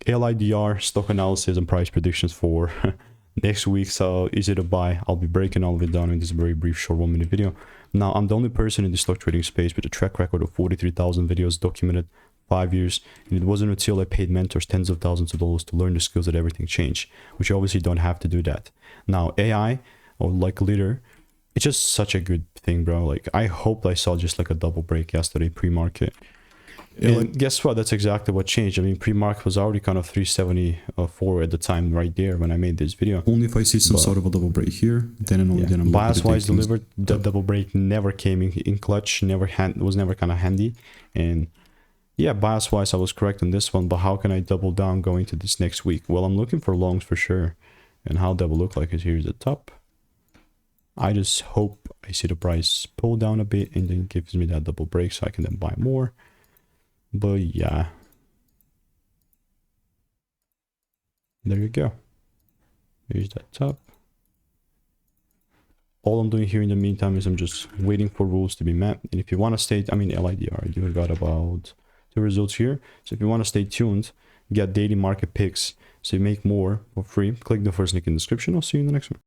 LIDR, stock analysis and price predictions for next week. So easy to buy. I'll be breaking all of it down in this very brief short 1-minute video. Now, I'm the only person in the stock trading space with a track record of 43,000 videos documented, 5 years, and it wasn't until I paid mentors tens of thousands of dollars to learn the skills that everything changed, which you obviously don't have to do that. Now, Aeye, or like LIDR, it's just such a good thing, bro. Like, I hope I saw just like a double break yesterday pre-market. And guess what? That's exactly what changed. I mean, pre-market was already kind of 374 at the time right there when I made this video. Only if I see some sort of a double break here, then and only then I'm bias-wise delivered. The double break never came in clutch, was never kind of handy. And yeah, bias-wise I was correct on this one, but how can I double down going to this next week? Well, I'm looking for longs for sure. And how that will look like is here's the top. I just hope I see the price pull down a bit and then gives me that double break so I can then buy more. But yeah, there you go. Here's that top. All I'm doing here in the meantime is I'm just waiting for rules to be met. And if you want to stay, I mean, LIDR, I do got about the results here. So if you want to stay tuned, get daily market picks so you make more for free, click the first link in the description. I'll see you in the next one.